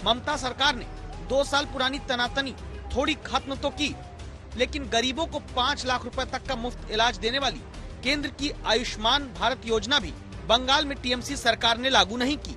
ममता सरकार ने 2 साल पुरानी तनातनी थोड़ी खत्म तो की, लेकिन गरीबों को 5 लाख रुपए तक का मुफ्त इलाज देने वाली केंद्र की आयुष्मान भारत योजना भी बंगाल में टीएमसी सरकार ने लागू नहीं की।